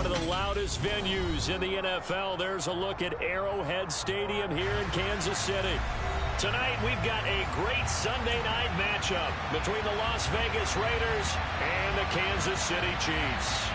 one of the loudest venues in the NFL. There's a look at Arrowhead Stadium here in Kansas City. Tonight, we've got a great Sunday night matchup between the Las Vegas Raiders and the Kansas City Chiefs.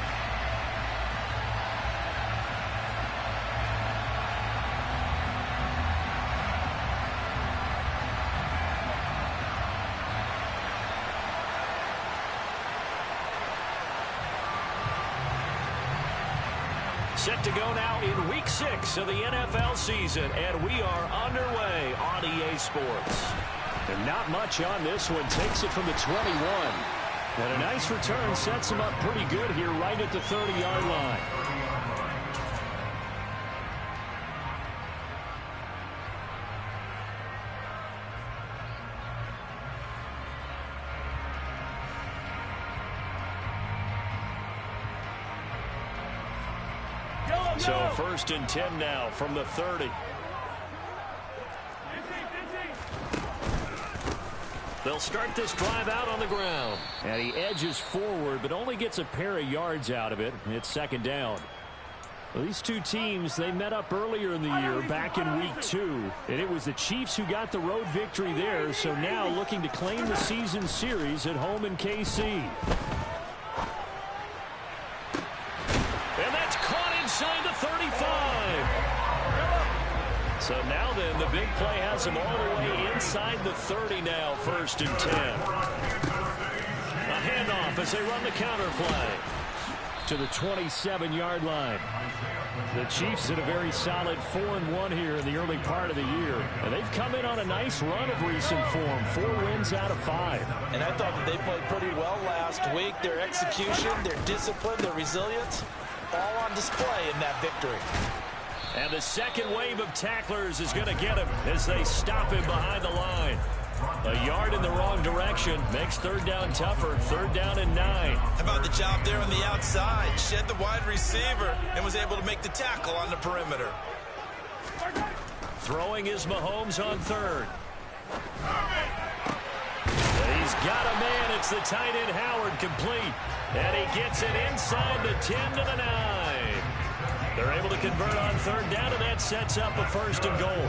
Set to go now in Week 6 of the NFL season, and we are underway on EA Sports. And not much on this one. Takes it from the 21. And a nice return sets him up pretty good here right at the 30-yard line. So 1st and 10 now from the 30. They'll start this drive out on the ground. And he edges forward, but only gets a pair of yards out of it. It's 2nd down. Well, these two teams, they met up earlier in the year, back in Week 2. And it was the Chiefs who got the road victory there. So now looking to claim the season series at home in KC. Inside the 35. So now then, the big play has him all the way inside the 30 now, 1st and 10. A handoff as they run the counter play to the 27-yard line. The Chiefs had a very solid 4-1 here in the early part of the year. And they've come in on a nice run of recent form. 4 wins out of 5. And I thought that they played pretty well last week. Their execution, their discipline, their resilience, all on display in that victory. And the second wave of tacklers is going to get him as they stop him behind the line. A yard in the wrong direction makes 3rd down tougher. 3rd down and 9. How about the job there on the outside? Shed the wide receiver and was able to make the tackle on the perimeter. Throwing is Mahomes on 3rd. He's got a man. It's the tight end Howard, complete. And he gets it inside the 10 to the 9. They're able to convert on 3rd down, and that sets up a 1st and goal.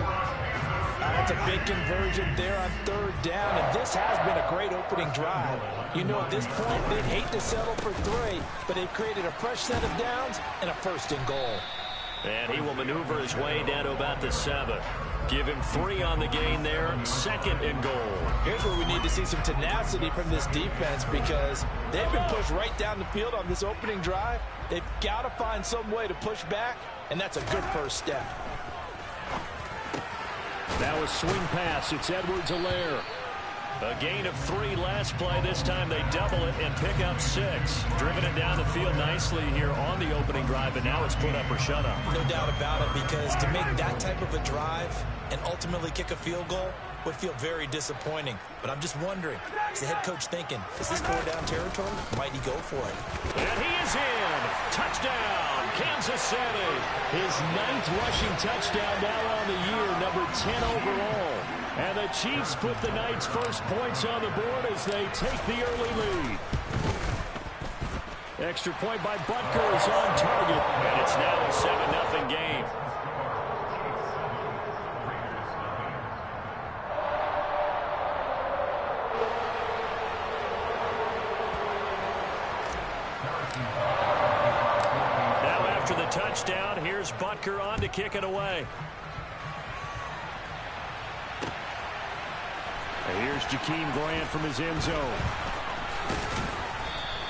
That's a big conversion there on 3rd down, and this has been a great opening drive. You know, at this point, they'd hate to settle for 3, but they've created a fresh set of downs and a 1st and goal. And he will maneuver his way down to about the 7. Give him 3 on the gain there. 2nd and goal. Here's where we need to see some tenacity from this defense, because they've been pushed right down the field on this opening drive. They've got to find some way to push back, and that's a good first step. Now a swing pass. It's Edwards-Helaire. A gain of 3 last play. This time they double it and pick up 6. Driven it down the field nicely here on the opening drive, and now it's put up or shut up. No doubt about it, because to make that type of a drive and ultimately kick a field goal would feel very disappointing. But I'm just wondering, is the head coach thinking, is this 4-down territory? Might he go for it? And he is in. Touchdown, Kansas City. His 9th rushing touchdown now on the year, number 10 overall. And the Chiefs put the Knights' first points on the board as they take the early lead. Extra point by Butker is on target, and it's now a 7-0 game. Now after the touchdown, here's Butker on to kick it away. Here's Jakeem Grant from his end zone.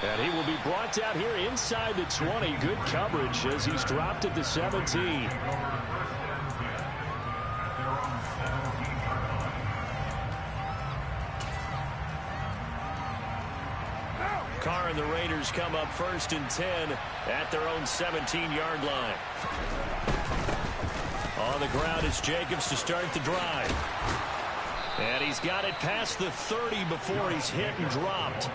And he will be brought down here inside the 20. Good coverage as he's dropped at the 17. Carr and the Raiders come up 1st and 10 at their own 17-yard line. On the ground is Jacobs to start the drive. And he's got it past the 30 before he's hit and dropped.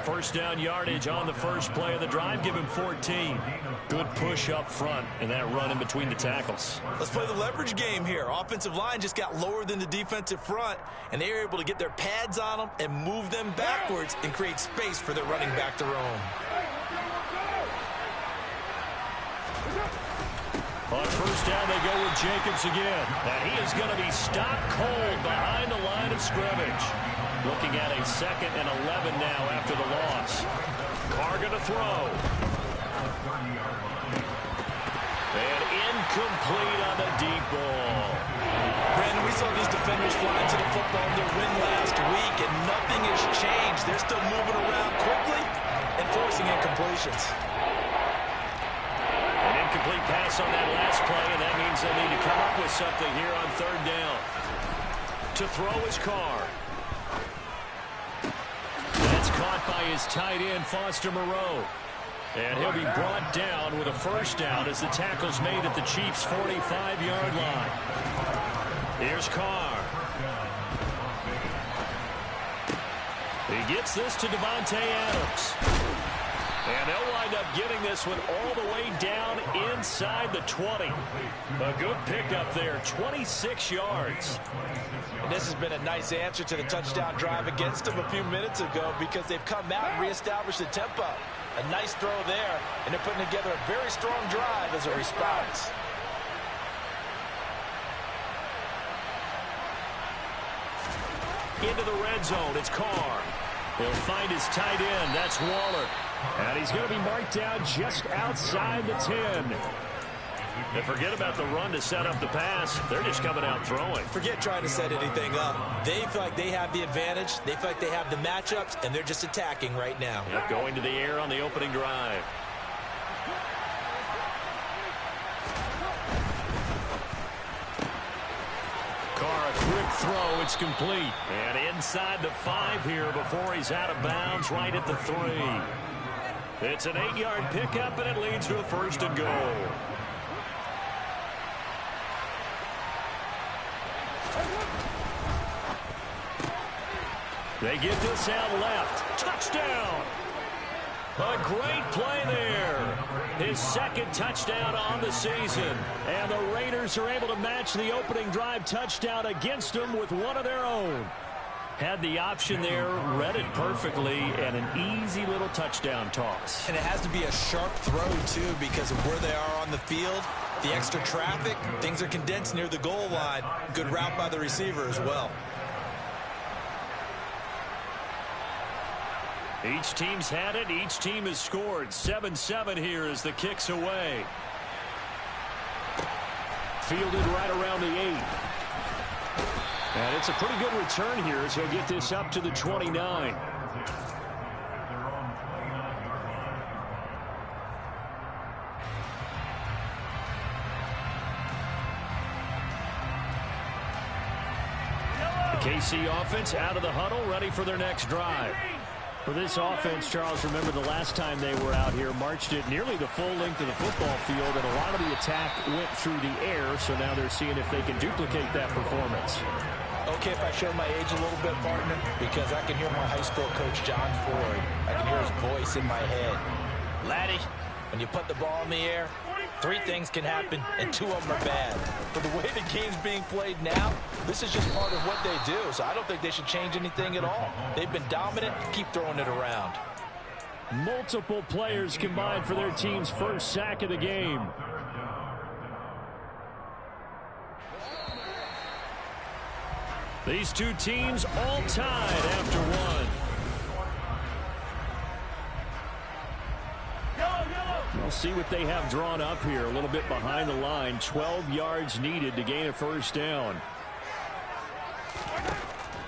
1st down yardage on the first play of the drive. Give him 14. Good push up front and that run in between the tackles. Let's play the leverage game here. Offensive line just got lower than the defensive front, and they were able to get their pads on them and move them backwards and create space for their running back to roam. On first down, they go with Jacobs again. And he is going to be stopped cold behind the line of scrimmage. Looking at a 2nd and 11 now after the loss. Carr going to throw. And incomplete on the deep ball. Brandon, we saw these defenders fly into the football in their win last week, and nothing has changed. They're still moving around quickly and forcing incompletions. An incomplete pass on that last play, and that means they need to come up with something here on 3rd down. To throw his Carr. That's caught by his tight end, Foster Moreau. And he'll be brought down with a 1st down as the tackle's made at the Chiefs' 45-yard line. Here's Carr. He gets this to Devontae Adams. And they'll wind up getting this one all the way down inside the 20. A good pickup there, 26 yards. And this has been a nice answer to the touchdown drive against them a few minutes ago because they've come out and reestablished the tempo. A nice throw there, and they're putting together a very strong drive as a response. Into the red zone, it's Carr. He'll find his tight end, that's Waller. And he's going to be marked down just outside the 10. And forget about the run to set up the pass. They're just coming out throwing. Forget trying to set anything up. They feel like they have the advantage. They feel like they have the matchups, and they're just attacking right now. Yep, going to the air on the opening drive. Carr, a quick throw. It's complete. And inside the 5 here before he's out of bounds right at the 3. It's an 8-yard pickup, and it leads to a 1st and goal. They get this out left. Touchdown! A great play there. His 2nd touchdown on the season. And the Raiders are able to match the opening drive touchdown against them with one of their own. Had the option there, read it perfectly, and an easy little touchdown toss. And it has to be a sharp throw, too, because of where they are on the field. The extra traffic, things are condensed near the goal line. Good route by the receiver as well. Each team's had it. Each team has scored. 7-7 here as the kick's away. Fielded right around the 8. And it's a pretty good return here as he'll get this up to the 29. The KC offense out of the huddle, ready for their next drive. For this offense, Charles, remember the last time they were out here, marched it nearly the full length of the football field, and a lot of the attack went through the air, so now they're seeing if they can duplicate that performance. Okay, if I show my age a little bit, partner, because I can hear my high school coach, John Ford. I can hear his voice in my head. Laddie, when you put the ball in the air, 3 things can happen, and 2 of them are bad. But the way the game's being played now, this is just part of what they do, so I don't think they should change anything at all. They've been dominant. Keep throwing it around. Multiple players combined for their team's first sack of the game. These two teams all tied after one. We'll see what they have drawn up here. A little bit behind the line. 12 yards needed to gain a 1st down.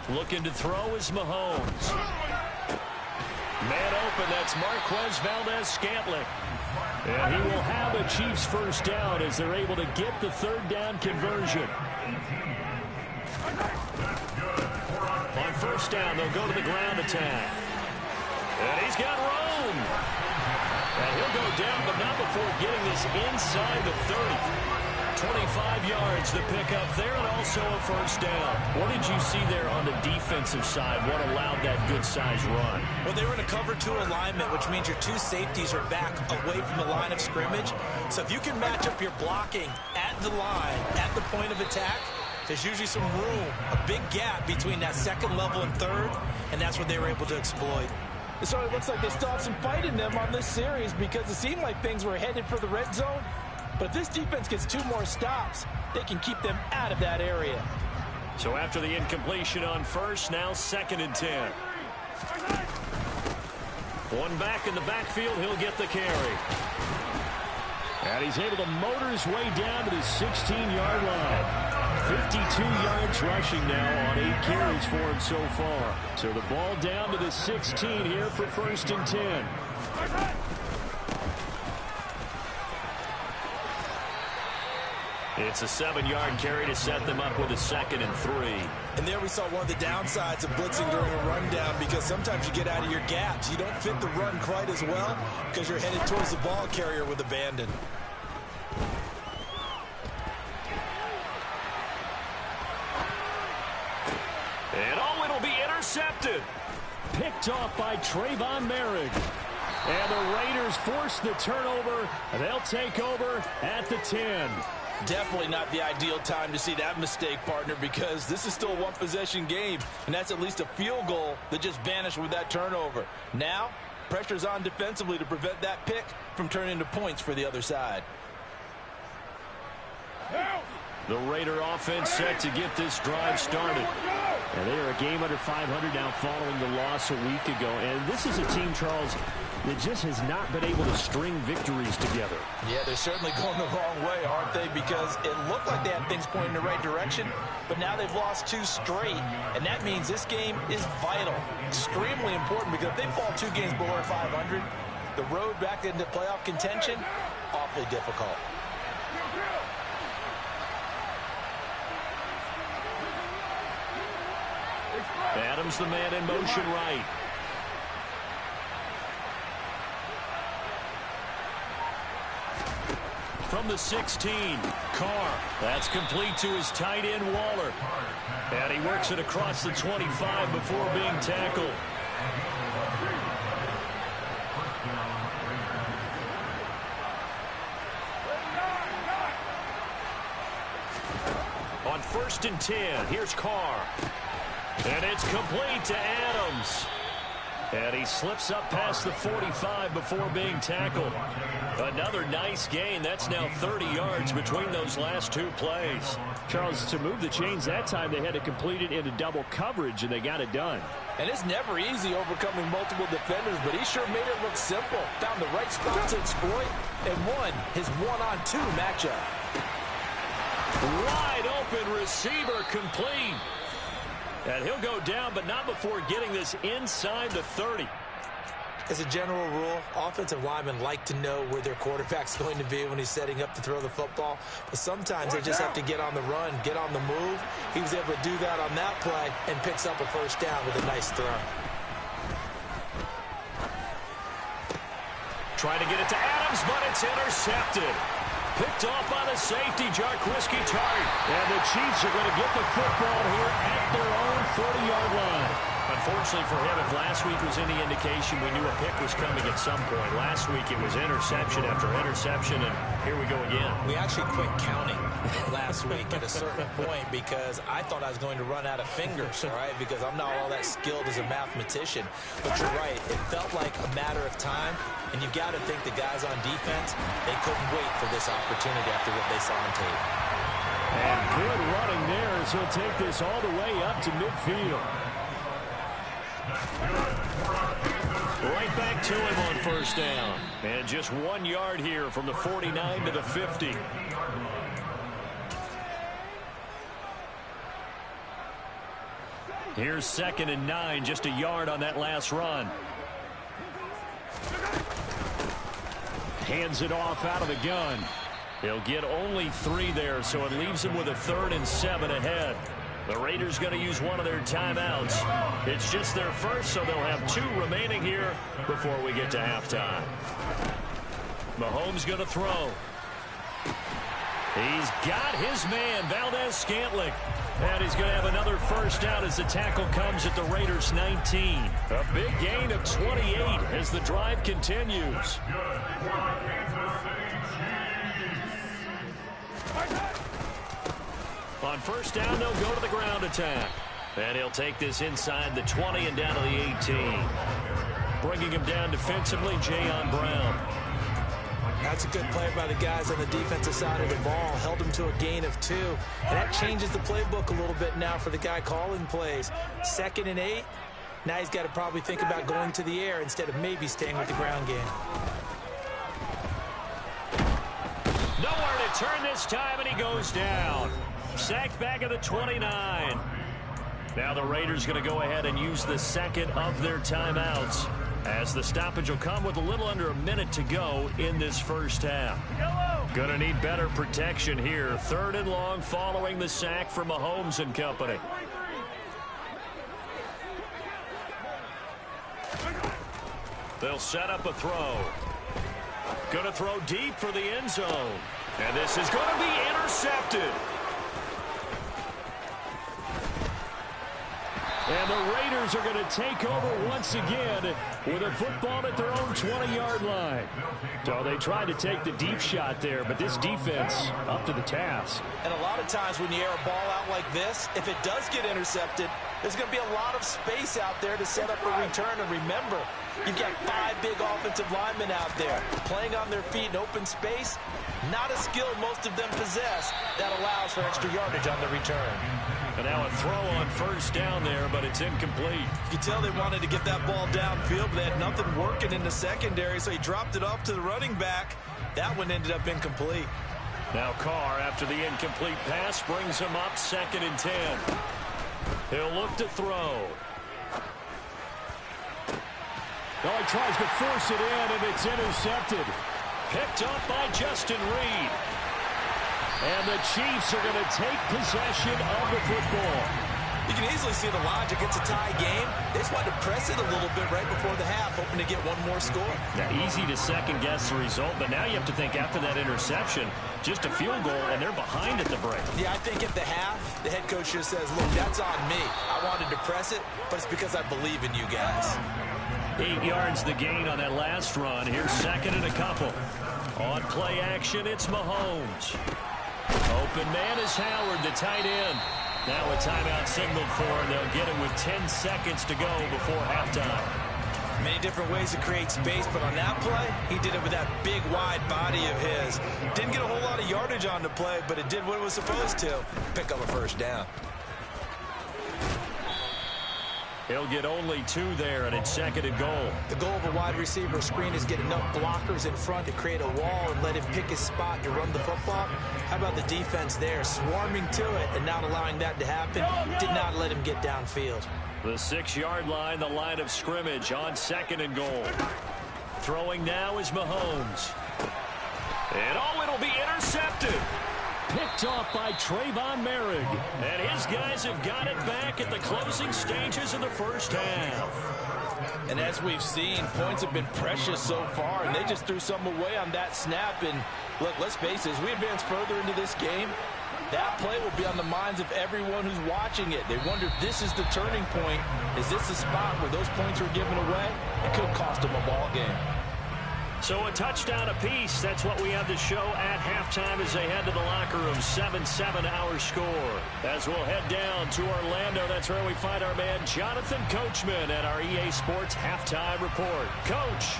Looking to throw is Mahomes. Man open, that's Marquez Valdez-Scantling. And he will have a Chiefs 1st down as they're able to get the 3rd down conversion. On 1st down, they'll go to the ground attack. And he's got room. And he'll go down, but not before getting this inside the 30. 25 yards to pick up there, and also a 1st down. What did you see there on the defensive side? What allowed that good-sized run? Well, they were in a cover 2 alignment, which means your 2 safeties are back away from the line of scrimmage. So if you can match up your blocking at the line, at the point of attack, there's usually some room, a big gap between that 2nd level and 3rd, and that's what they were able to exploit. So it looks like they still have some fight in them on this series because it seemed like things were headed for the red zone. But if this defense gets 2 more stops, they can keep them out of that area. So after the incompletion on first, now 2nd and 10. One back in the backfield, he'll get the carry. And he's able to motor his way down to the 16-yard line. 52 yards rushing now on 8 carries for him so far. So the ball down to the 16 here for 1st and 10. It's a 7-yard carry to set them up with a 2nd and 3. And there we saw one of the downsides of blitzing during a rundown, because sometimes you get out of your gaps. You don't fit the run quite as well because you're headed towards the ball carrier with abandon. And it'll be intercepted. Picked off by Trayvon Merrick. And the Raiders force the turnover, and they'll take over at the 10. Definitely not the ideal time to see that mistake, partner, because this is still a one-possession game, and that's at least a field goal that just vanished with that turnover. Now, pressure's on defensively to prevent that pick from turning into points for the other side. The Raider offense set to get this drive started. And they are a game under 500 now following the loss a week ago. And this is a team, Charles, that just has not been able to string victories together. Yeah, they're certainly going the wrong way, aren't they? Because it looked like they had things pointing in the right direction, but now they've lost 2 straight. And that means this game is vital, extremely important, because if they fall 2 games below 500, the road back into playoff contention, awfully difficult. Adams, the man in motion right. From the 16, Carr. That's complete to his tight end, Waller. And he works it across the 25 before being tackled. On 1st and 10, here's Carr. And it's complete to Adams. And he slips up past the 45 before being tackled. Another nice gain. That's now 30 yards between those last 2 plays. Charles, to move the chains that time, they had to complete it into double coverage, and they got it done. And it's never easy overcoming multiple defenders, but he sure made it look simple. Found the right spot to exploit and won his 1-on-2 matchup. Wide open receiver complete. And he'll go down, but not before getting this inside the 30. As a general rule, offensive linemen like to know where their quarterback's going to be when he's setting up to throw the football. But sometimes they just have to get on the run, get on the move. He was able to do that on that play and picks up a 1st down with a nice throw. Trying to get it to Adams, but it's intercepted. Picked off by the safety, Jarquiski Tartt. And the Chiefs are going to get the football here at their own 40-yard line. Unfortunately for him, if last week was any indication, we knew a pick was coming at some point. Last week it was interception after interception, and here we go again. We actually quit counting last week at a certain point because I thought I was going to run out of fingers, all right, because I'm not all that skilled as a mathematician. But you're right, it felt like a matter of time, and you've got to think the guys on defense, they couldn't wait for this opportunity after what they saw on tape. And good running there as he'll take this all the way up to midfield. Right back to him on 1st down. And just 1 yard here from the 49 to the 50. Here's 2nd and 9, just a yard on that last run. Hands it off out of the gun. He'll get only 3 there, so it leaves him with a 3rd and 7 ahead. The Raiders going to use one of their timeouts. It's just their first, so they'll have 2 remaining here before we get to halftime. Mahomes going to throw. He's got his man, Valdez-Scantling. And he's going to have another 1st down as the tackle comes at the Raiders' 19. A big gain of 28 as the drive continues. On 1st down, they'll go to the ground attack. And he'll take this inside the 20 and down to the 18. Bringing him down defensively, Jayon Brown. That's a good play by the guys on the defensive side of the ball. Held them to a gain of 2. And that changes the playbook a little bit now for the guy calling plays. 2nd and 8. Now he's got to probably think about going to the air instead of maybe staying with the ground game. Nowhere to turn this time, and he goes down. Sacked back at the 29. Now the Raiders going to go ahead and use the second of their timeouts, as the stoppage will come with a little under a minute to go in this first half. Going to need better protection here. 3rd and long following the sack from Mahomes and company. They'll set up a throw. Going to throw deep for the end zone. And this is going to be intercepted. And the Raiders are going to take over once again with a football at their own 20-yard line. So they tried to take the deep shot there, but this defense up to the task. And a lot of times when you air a ball out like this, if it does get intercepted, there's going to be a lot of space out there to set up a return. And remember, you've got 5 big offensive linemen out there playing on their feet in open space. Not a skill most of them possess that allows for extra yardage on the return. And now a throw on 1st down there, but it's incomplete. You can tell they wanted to get that ball downfield, but they had nothing working in the secondary, so he dropped it off to the running back. That one ended up incomplete. Now Carr, after the incomplete pass, brings him up 2nd and 10. He'll look to throw. Oh, he tries to force it in, and it's intercepted. Picked up by Justin Reed. And the Chiefs are going to take possession of the football. You can easily see the logic. It's a tie game. They just wanted to press it a little bit right before the half, hoping to get one more score. Now, easy to second-guess the result, but now you have to think after that interception, just a field goal, and they're behind at the break. Yeah, I think at the half, the head coach just says, look, that's on me. I wanted to press it, but it's because I believe in you guys. 8 yards the gain on that last run. Here's 2nd and a couple. On play action, it's Mahomes. Open man is Howard, the tight end. Now a timeout signaled for, and they'll get it with 10 seconds to go before halftime. Many different ways to create space, but on that play, he did it with that big, wide body of his. Didn't get a whole lot of yardage on the play, but it did what it was supposed to. Pick up a 1st down. He'll get only 2 there, and it's 2nd and goal. The goal of a wide receiver screen is get enough blockers in front to create a wall and let him pick his spot to run the football. How about the defense there, swarming to it and not allowing that to happen? Did not let him get downfield. The 6-yard line, the line of scrimmage on 2nd and goal. Throwing now is Mahomes. And it'll be intercepted. Picked off by Trayvon Merrick. And his guys have got it back at the closing stages of the first half. And as we've seen, points have been precious so far, and they just threw some away on that snap. And look, let's face it, as we advance further into this game, that play will be on the minds of everyone who's watching it. They wonder if this is the turning point. Is this the spot where those points were given away? It could cost them a ball game. So a touchdown apiece. That's what we have to show at halftime as they head to the locker room. 7-7 our score. As we'll head down to Orlando, that's where we find our man Jonathan Coachman at our EA Sports Halftime Report. Coach.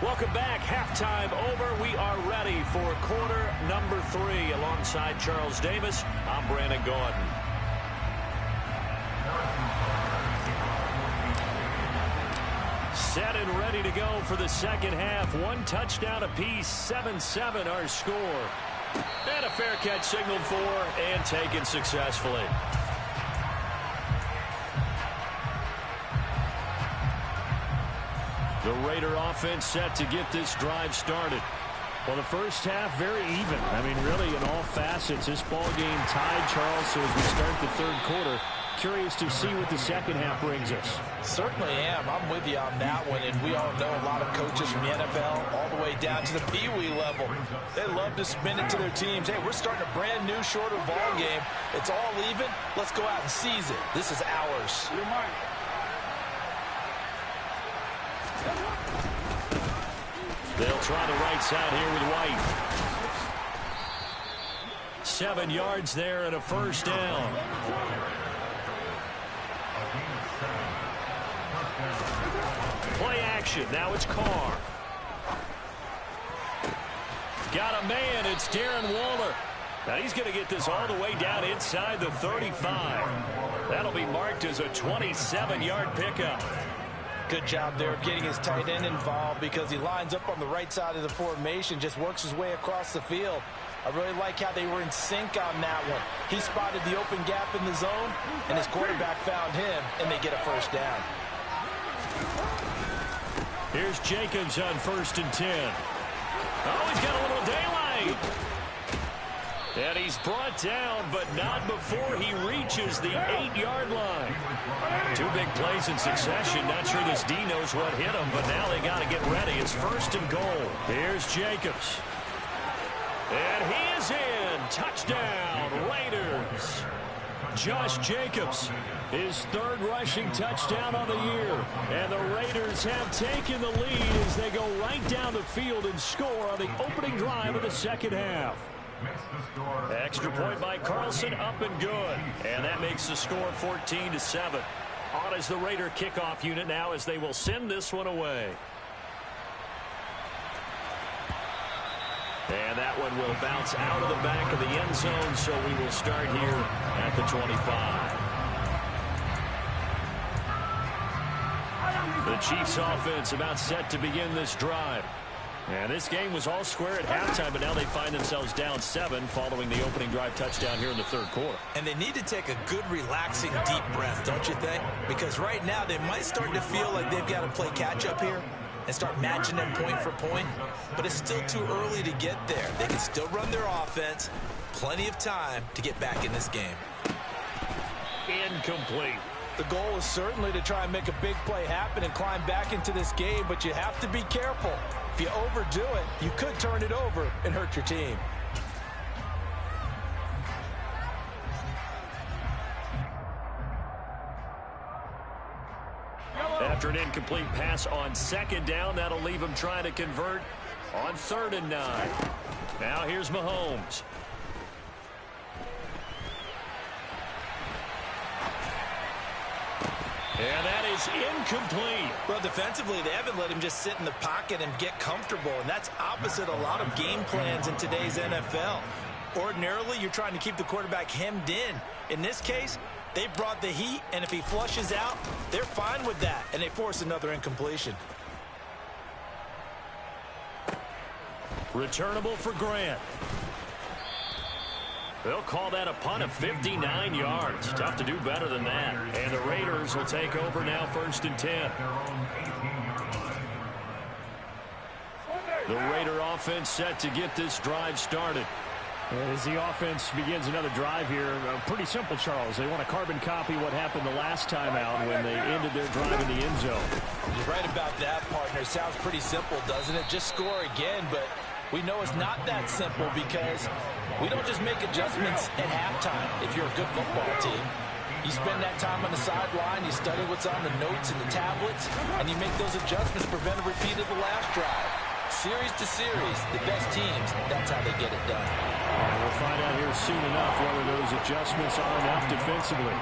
Welcome back. Halftime over. We are ready for quarter number 3. Alongside Charles Davis, I'm Brandon Gordon. Set and ready to go for the second half. 1 touchdown apiece. 7-7 our score. And a fair catch signaled for and taken successfully. The Raider offense set to get this drive started. Well, the first half, very even. I mean, really, in all facets, this ball game tied, Charles. So as we start the third quarter, curious to see what the second half brings us. Certainly am. I'm with you on that one. And we all know a lot of coaches from the NFL all the way down to the Pee-wee level. They love to spin it to their teams. Hey, we're starting a brand new, shorter ball game. It's all even. Let's go out and seize it. This is ours. They'll try the right side here with White. 7 yards there and a first down. Play action. Now it's Carr. Got a man. It's Darren Waller. Now he's going to get this all the way down inside the 35. That'll be marked as a 27-yard pickup. Good job there of getting his tight end involved because he lines up on the right side of the formation, just works his way across the field. I really like how they were in sync on that one. He spotted the open gap in the zone, and his quarterback found him, and they get a first down. Here's Jacobs on 1st and 10. Oh, he's got a little daylight. And he's brought down, but not before he reaches the 8-yard line. 2 big plays in succession. Not sure this D knows what hit him, but now they got to get ready. It's 1st and goal. Here's Jacobs. And he is in. Touchdown, Raiders. Josh Jacobs, his 3rd rushing touchdown of the year. And the Raiders have taken the lead as they go right down the field and score on the opening drive of the second half. Extra point by Carlson, up and good. And that makes the score 14-7. On is the Raider kickoff unit now as they will send this one away. And that one will bounce out of the back of the end zone, so we will start here at the 25. The Chiefs offense about set to begin this drive. And this game was all square at halftime, but now they find themselves down 7 following the opening drive touchdown here in the 3rd quarter. And they need to take a good, relaxing, deep breath, don't you think? Because right now they might start to feel like they've got to play catch-up here and start matching them point for point. But it's still too early to get there. They can still run their offense. Plenty of time to get back in this game. Incomplete. The goal is certainly to try and make a big play happen and climb back into this game, but you have to be careful. If you overdo it, you could turn it over and hurt your team. After an incomplete pass on 2nd down, that'll leave him trying to convert on 3rd and 9. Now here's Mahomes. And that is incomplete. Well, defensively, they haven't let him just sit in the pocket and get comfortable, and that's opposite a lot of game plans in today's NFL. Ordinarily, you're trying to keep the quarterback hemmed in. In this case, they brought the heat, and if he flushes out, they're fine with that, and they force another incompletion. Returnable for Grant. They'll call that a punt of 59 yards. Tough to do better than that. And the Raiders will take over now 1st and 10. The Raider offense set to get this drive started. As the offense begins another drive here, pretty simple, Charles. They want to carbon copy what happened the last time out when they ended their drive in the end zone. You're right about that, partner. Sounds pretty simple, doesn't it? Just score again, but we know it's not that simple because we don't just make adjustments at halftime if you're a good football team. You spend that time on the sideline, you study what's on the notes and the tablets, and you make those adjustments, prevent a repeat of the last drive. Series to series, the best teams, that's how they get it done. We'll find out here soon enough whether those adjustments are enough defensively.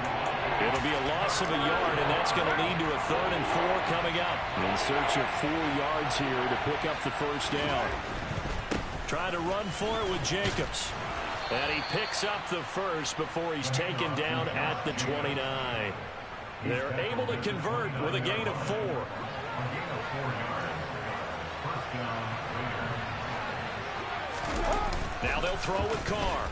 It'll be a loss of a yard, and that's going to lead to a 3rd and 4 coming up. In search of 4 yards here to pick up the first down. Trying to run for it with Jacobs. And he picks up the first before he's taken down at the 29. They're able to convert with a gain of 4. Now they'll throw with Carr.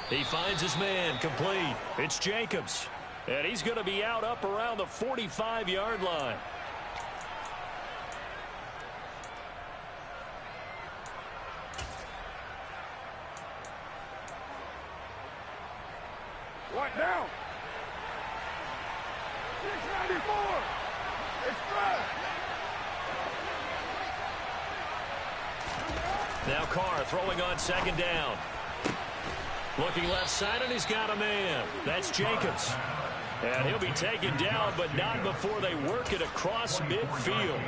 He finds his man, complete. It's Jacobs. And he's going to be out up around the 45-yard line. What now? 694. Express. Now Carr throwing on 2nd down. Looking left side, and he's got a man. That's Jacobs. And he'll be taken down, but not before they work it across midfield.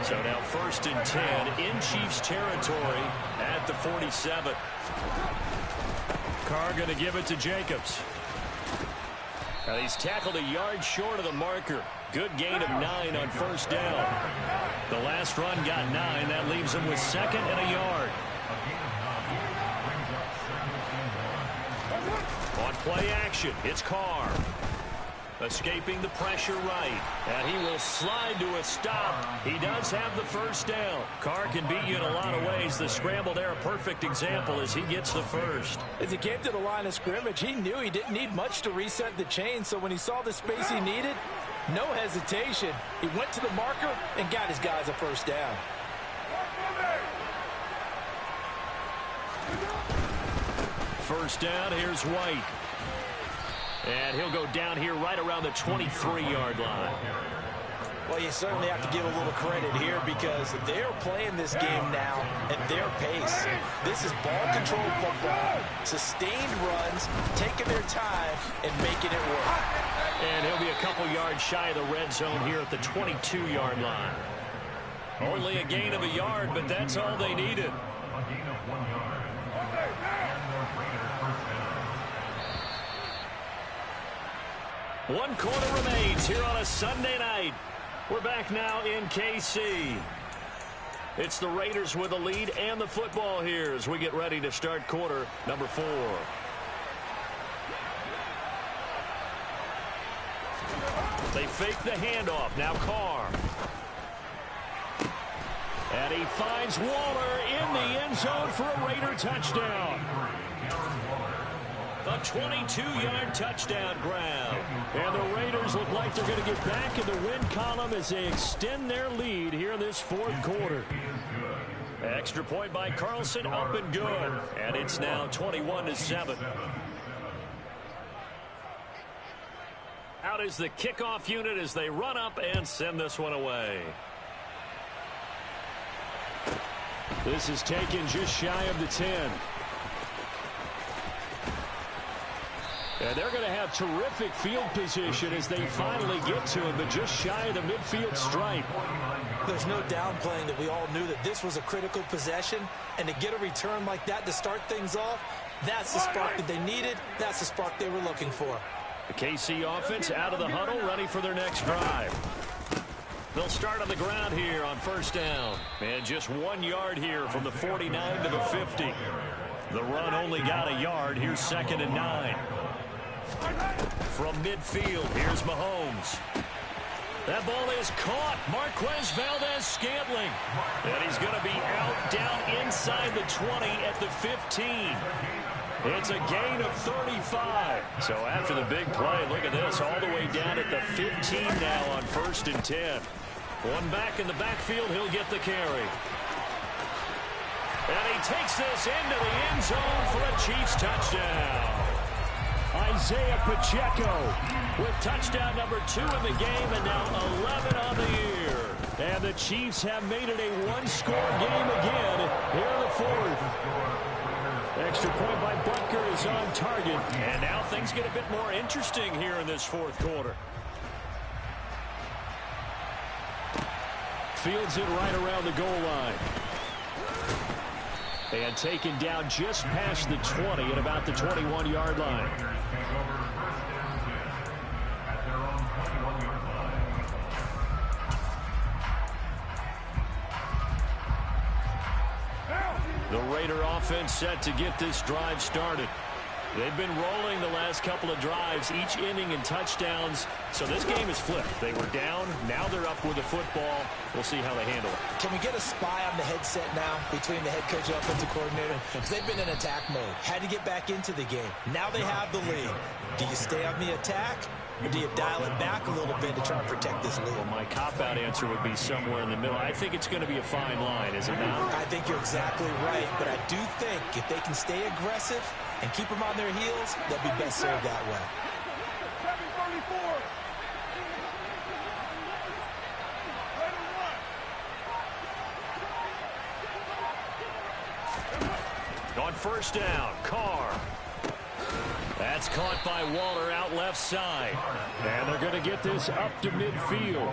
So now 1st and 10 in Chiefs territory at the 47. Carr going to give it to Jacobs. Now he's tackled a yard short of the marker. Good gain of 9 on 1st down. The last run got 9. That leaves him with 2nd and a yard. On play action, it's Carr. Escaping the pressure right. And he will slide to a stop. He does have the 1st down. Carr can beat you in a lot of ways. The scramble there, a perfect example as he gets the 1st. As he came to the line of scrimmage, he knew he didn't need much to reset the chain. So when he saw the space he needed, no hesitation. He went to the marker and got his guys a 1st down. 1st down, here's White. And he'll go down here right around the 23-yard line. Well, you certainly have to give a little credit here because they're playing this game now at their pace. This is ball control football, sustained runs, taking their time and making it work. And he'll be a couple yards shy of the red zone here at the 22-yard line. Only a gain of a yard, but that's all they needed. One quarter remains here on a Sunday night. We're back now in KC. It's the Raiders with the lead and the football here as we get ready to start quarter number 4. They fake the handoff. Now Carr. And he finds Waller in the end zone for a Raider touchdown. A 22-yard touchdown grab. And the Raiders look like they're going to get back in the win column as they extend their lead here in this 4th quarter. Extra point by Carlson, up and good. And it's now 21-7. Out is the kickoff unit as they run up and send this one away. This is taken just shy of the 10. And they're going to have terrific field position as they finally get to him, but just shy of the midfield stripe. There's no downplaying that we all knew that this was a critical possession, and to get a return like that to start things off, that's the spark that they needed. That's the spark they were looking for. The KC offense out of the huddle, ready for their next drive. They'll start on the ground here on 1st down. And just 1 yard here from the 49 to the 50. The run only got a yard. Here's 2nd and 9. From midfield, here's Mahomes. That ball is caught. Marquez Valdez-Scantling. And he's going to be out down inside the 20 at the 15. It's a gain of 35. So after the big play, look at this, all the way down at the 15 now on 1st and 10. One back in the backfield, he'll get the carry. And he takes this into the end zone for a Chiefs touchdown. Isaiah Pacheco with touchdown number 2 in the game and now 11 on the year. And the Chiefs have made it a one-score game again here in the 4th. Extra point by Butker is on target. And now things get a bit more interesting here in this 4th quarter. Fields it right around the goal line. And taken down just past the 20 at about the 21-yard line. The Raider offense set to get this drive started. They've been rolling the last couple of drives, each inning in touchdowns. So this game is flipped. They were down. Now they're up with the football. We'll see how they handle it. Can we get a spy on the headset now between the head coach and offensive coordinator? Because they've been in attack mode. Had to get back into the game. Now they have the lead. Do you stay on the attack, or do you dial it back a little bit to try and protect this lead? Well, my cop-out answer would be somewhere in the middle. I think it's going to be a fine line, is it not? I think you're exactly right, but I do think if they can stay aggressive and keep them on their heels, they'll be best served that way. 7:34. On 1st down, Carr. That's caught by Waller out left side. And they're going to get this up to midfield.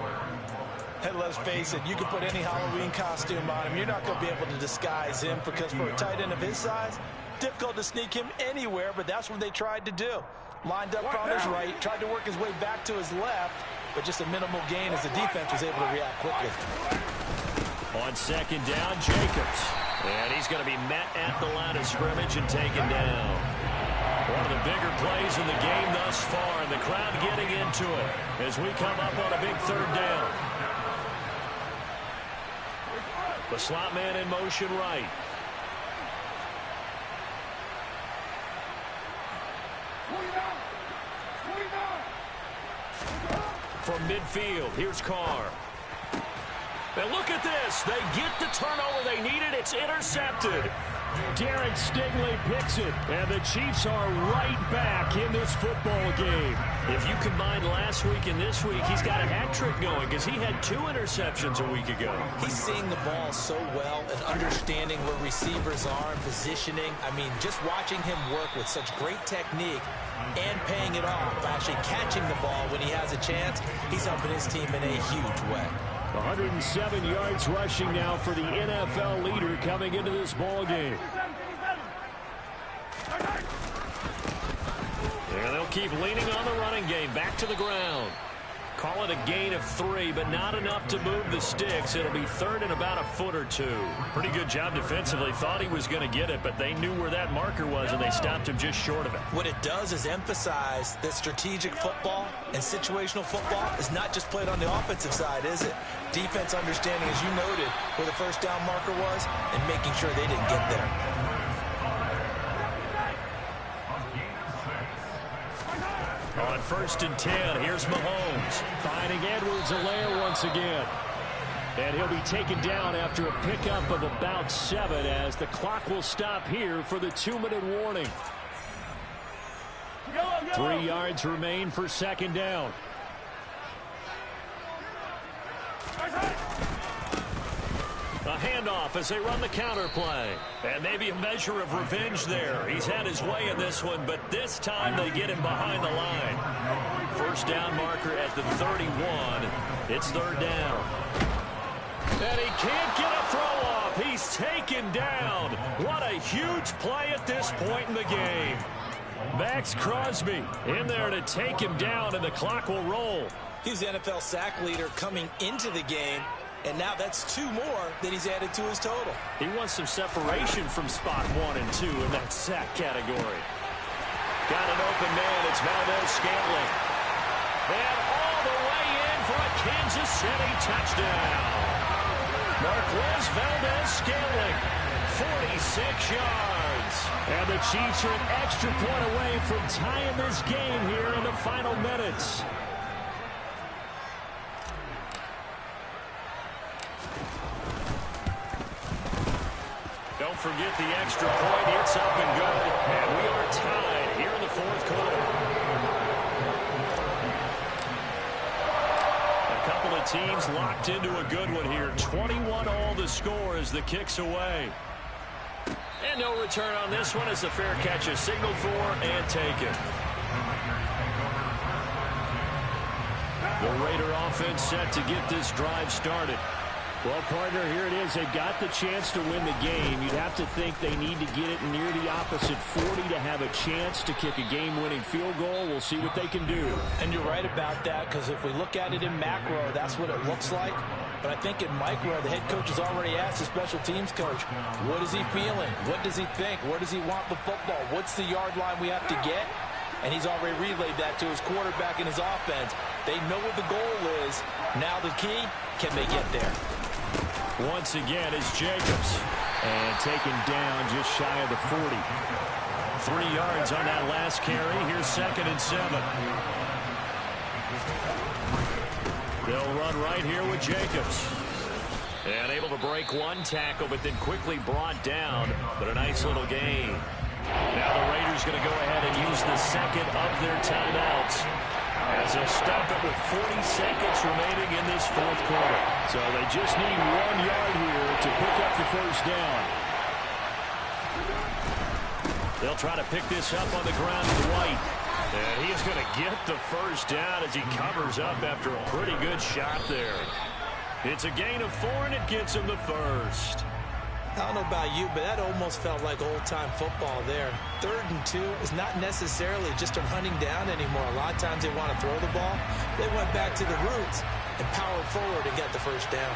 Hey, let's face it, you can put any Halloween costume on him. You're not going to be able to disguise him because for a tight end of his size, difficult to sneak him anywhere, but that's what they tried to do. Lined up on his right, tried to work his way back to his left, but just a minimal gain as the defense was able to react quickly. On second down, Jacobs. And he's going to be met at the line of scrimmage and taken down. One of the bigger plays in the game thus far, and the crowd getting into it as we come up on a big third down. The slot man in motion right. From midfield, here's Carr. And look at this. They get the turnover they needed. It's intercepted. Derek Stingley picks it, and the Chiefs are right back in this football game. If you combine last week and this week, he's got a hat trick going because he had 2 interceptions a week ago. He's seeing the ball so well and understanding where receivers are and positioning. I mean, just watching him work with such great technique and paying it off by actually catching the ball when he has a chance, he's helping his team in a huge way. 107 yards rushing now for the NFL leader coming into this ball game. Yeah, they'll keep leaning on the running game. Back to the ground. Call it a gain of 3, but not enough to move the sticks. It'll be third and about a foot or 2. Pretty good job defensively. Thought he was going to get it, but they knew where that marker was, and they stopped him just short of it. What it does is emphasize that strategic football and situational football is not just played on the offensive side, is it? Defense understanding, as you noted, where the first down marker was and making sure they didn't get there. On first and 10, here's Mahomes. Finding Edwards-Helaire once again. And he'll be taken down after a pickup of about 7 as the clock will stop here for the 2-minute warning. 3 yards remain for second down. A handoff as they run the counter play. And maybe a measure of revenge there. He's had his way in this one, but this time they get him behind the line. First down marker at the 31. It's third down. And he can't get a throw off. He's taken down. What a huge play at this point in the game. Max Crosby in there to take him down, and the clock will roll. He's the NFL sack leader coming into the game. And now that's 2 more that he's added to his total. He wants some separation from spot 1 and 2 in that sack category. Got an open man. It's Valdez-Scantling. And all the way in for a Kansas City touchdown. Marquez Valdez-Scantling, 46 yards. And the Chiefs are an extra point away from tying this game here in the final minutes. Don't forget the extra point. It's up and good. And we are tied here in the fourth quarter. A couple of teams locked into a good one here. 21 all the score as the kick's away. And no return on this one as the fair catch is signaled for and taken. The Raider offense set to get this drive started. Well, partner, here it is. They've got the chance to win the game. You'd have to think they need to get it near the opposite 40 to have a chance to kick a game-winning field goal. We'll see what they can do. And you're right about that, because if we look at it in macro, that's what it looks like. But I think in micro, the head coach has already asked the special teams coach, what is he feeling? What does he think? Where does he want the football? What's the yard line we have to get? And he's already relayed that to his quarterback and his offense. They know what the goal is. Now the key, can they get there? Once again, it's Jacobs. And taken down just shy of the 40. 3 yards on that last carry. Here's second and 7. They'll run right here with Jacobs. And able to break one tackle, but then quickly brought down. But a nice little gain. Now the Raiders going to go ahead and use the second of their timeouts as they'll stop it with 40 seconds remaining in this fourth quarter. So they just need 1 yard here to pick up the first down. They'll They'll try to pick this up on the ground with White. And he's going to get the first down as he covers up after a pretty good shot there. It's a gain of 4, and it gets him the first. I don't know about you, but that almost felt like old-time football there. 3rd and 2 is not necessarily just a hunting down anymore. A lot of times they want to throw the ball. They went back to the roots and powered forward and got the first down.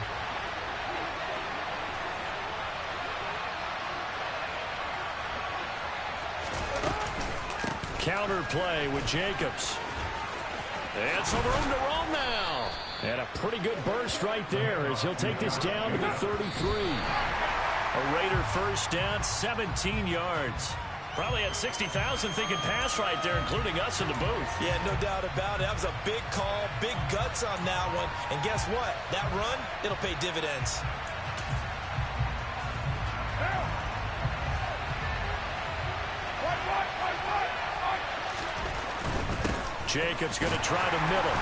Counter play with Jacobs. And some room to roam now. And a pretty good burst right there as he'll take this down to the 33. A Raider first down, 17 yards. Probably had 60,000 thinking pass right there, including us in the booth. Yeah, no doubt about it. That was a big call, big guts on that one. And guess what? That run, it'll pay dividends. Jacobs going to try the middle.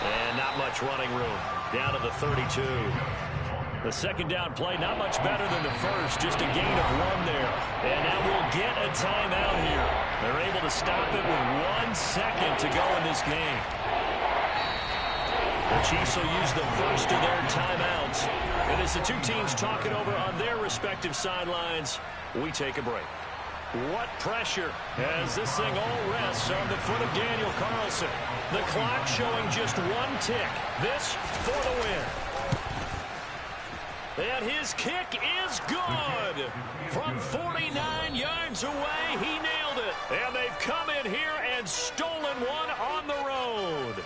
And not much running room. Down to the 32. The second down play, not much better than the first. Just a gain of 1 there. And now we'll get a timeout here. They're able to stop it with 1 second to go in this game. The Chiefs will use the first of their timeouts. And as the two teams talk it over on their respective sidelines, we take a break. What pressure as this thing all rests on the foot of Daniel Carlson. The clock showing just 1 tick. This for the win. And his kick is good. From 49 yards away, he nailed it. And they've come in here and stolen one on the road.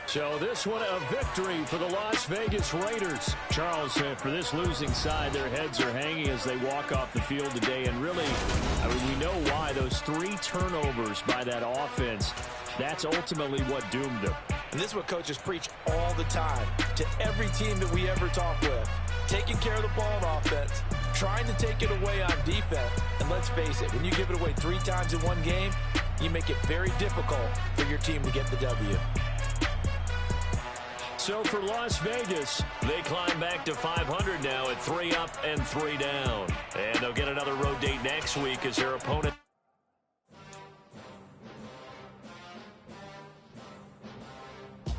So this one a victory for the Las Vegas Raiders. Charles, for this losing side, their heads are hanging as they walk off the field today. And really, I mean, we know why. Those 3 turnovers by that offense, that's ultimately what doomed them. And this is what coaches preach all the time to every team that we ever talk with. Taking care of the ball on offense, trying to take it away on defense. And let's face it, when you give it away 3 times in one game, you make it very difficult for your team to get the W. So for Las Vegas, they climb back to 500 now at 3 up and 3 down. And they'll get another road date next week as their opponent